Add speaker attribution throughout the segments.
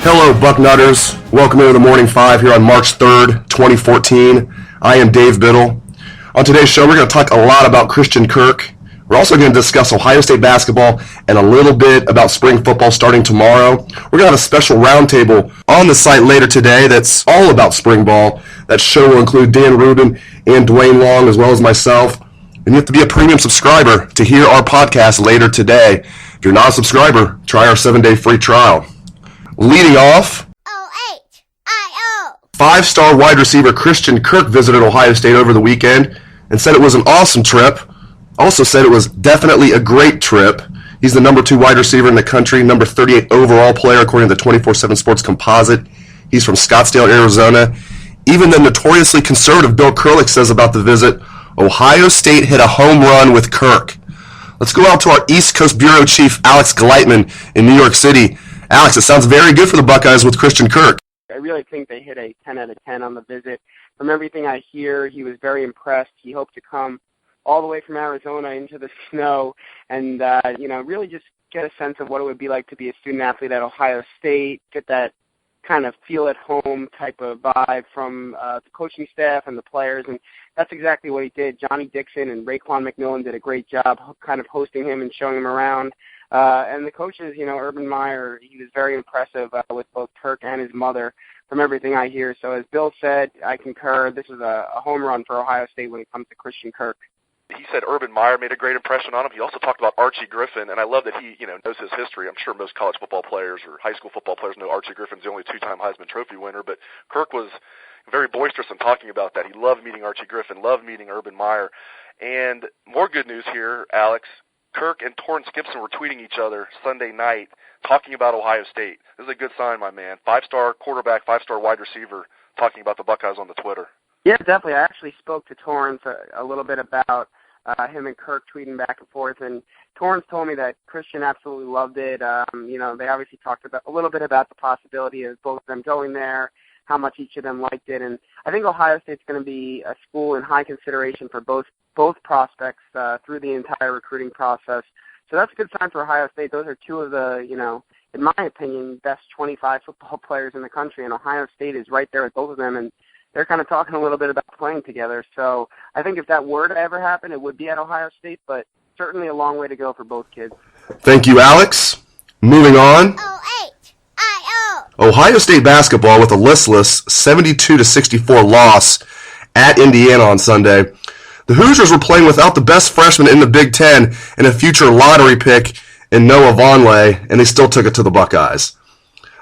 Speaker 1: Hello, Bucknutters. Welcome into the Morning Five here on March 3rd, 2014. I am Dave Biddle. On today's show, we're going to talk a lot about Christian Kirk. We're also going to discuss Ohio State basketball and a little bit about spring football starting tomorrow. We're going to have a special roundtable on the site later today that's all about spring ball. That show will include Dan Rubin and Dwayne Long, as well as myself. And you have to be a premium subscriber to hear our podcast later today. If you're not a subscriber, try our 7-day free trial. Leading off, O-H-I-O. Five-star wide receiver Christian Kirk visited Ohio State over the weekend and said it was an awesome trip. Also said it was definitely a great trip. He's the number 2 wide receiver in the country, number 38 overall player according to the 24/7 Sports Composite. He's from Scottsdale, Arizona. Even the notoriously conservative Bill Kurelic says about the visit, Ohio State hit a home run with Kirk. Let's go out to our East Coast Bureau Chief, Alex Gleitman in New York City. Alex, it sounds very good for the Buckeyes with Christian Kirk.
Speaker 2: I really think they hit a 10 out of 10 on the visit. From everything I hear, he was very impressed. He hoped to come all the way from Arizona into the snow and, really just get a sense of what it would be like to be a student athlete at Ohio State, get that kind of feel-at-home type of vibe from the coaching staff and the players, and that's exactly what he did. Johnny Dixon and Raekwon McMillan did a great job kind of hosting him and showing him around. And the coaches, Urban Meyer, he was very impressive with both Kirk and his mother from everything I hear. So as Bill said, I concur, this is a home run for Ohio State when it comes to Christian Kirk.
Speaker 3: He said Urban Meyer made a great impression on him. He also talked about Archie Griffin, and I love that he, knows his history. I'm sure most college football players or high school football players know Archie Griffin's the only 2-time Heisman Trophy winner, but Kirk was very boisterous in talking about that. He loved meeting Archie Griffin, loved meeting Urban Meyer. And more good news here, Alex. Kirk and Torrance Gibson were tweeting each other Sunday night talking about Ohio State. This is a good sign, my man. 5-star quarterback, 5-star wide receiver talking about the Buckeyes on the Twitter. Yeah,
Speaker 2: definitely. I actually spoke to Torrance a little bit about him and Kirk tweeting back and forth, and Torrance told me that Christian absolutely loved it. They obviously talked a little bit about the possibility of both of them going there, how much each of them liked it, and I think Ohio State's going to be a school in high consideration for both prospects through the entire recruiting process. So that's a good sign for Ohio State. Those are two of the, in my opinion, best 25 football players in the country, and Ohio State is right there with both of them, and they're kind of talking a little bit about playing together. So I think if that were to ever happen, it would be at Ohio State, but certainly a long way to go for both kids.
Speaker 1: Thank you, Alex. Moving on. O-H-I-O. Ohio State basketball with a listless 72-64 loss at Indiana on Sunday. The Hoosiers were playing without the best freshman in the Big Ten and a future lottery pick in Noah Vonleh, and they still took it to the Buckeyes.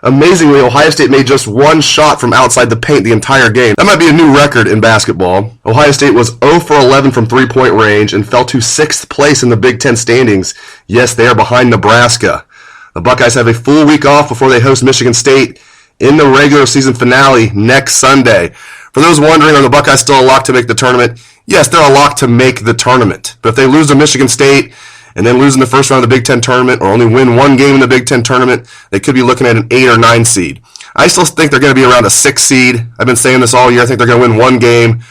Speaker 1: Amazingly, Ohio State made just one shot from outside the paint the entire game. That might be a new record in basketball. Ohio State was 0 for 11 from three-point range and fell to 6th place in the Big Ten standings. Yes, they are behind Nebraska. The Buckeyes have a full week off before they host Michigan State in the regular season finale next Sunday. For those wondering, are the Buckeyes still a lock to make the tournament? Yes, they're a lock to make the tournament. But if they lose to Michigan State and then lose in the first round of the Big Ten tournament or only win one game in the Big Ten tournament, they could be looking at an 8 or 9 seed. I still think they're going to be around a 6 seed. I've been saying this all year. I think they're going to win one game,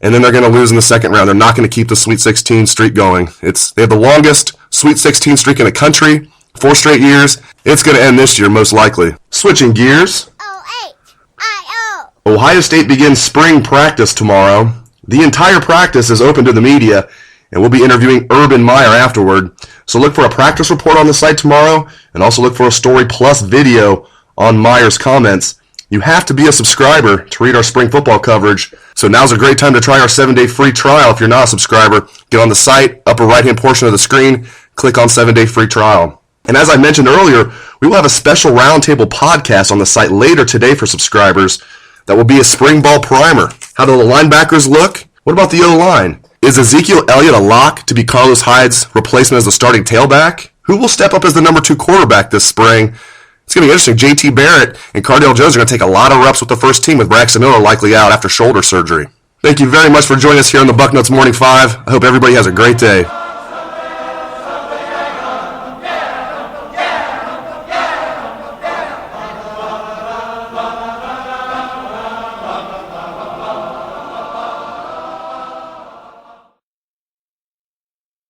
Speaker 1: and then they're going to lose in the second round. They're not going to keep the Sweet 16 streak going. They have the longest Sweet 16 streak in the country, 4 straight years. It's going to end this year, most likely. Switching gears. O-H-I-O. Ohio State begins spring practice tomorrow. The entire practice is open to the media, and we'll be interviewing Urban Meyer afterward. So look for a practice report on the site tomorrow, and also look for a story plus video on Meyer's comments. You have to be a subscriber to read our spring football coverage, so now's a great time to try our 7-day free trial. If you're not a subscriber, get on the site, upper right-hand portion of the screen, click on 7-day free trial. And as I mentioned earlier, we will have a special roundtable podcast on the site later today for subscribers that will be a spring ball primer. How do the linebackers look? What about the O-line? Is Ezekiel Elliott a lock to be Carlos Hyde's replacement as the starting tailback? Who will step up as the number 2 quarterback this spring? It's going to be interesting. J.T. Barrett and Cardale Jones are going to take a lot of reps with the first team, with Braxton Miller likely out after shoulder surgery. Thank you very much for joining us here on the Bucknuts Morning 5. I hope everybody has a great day.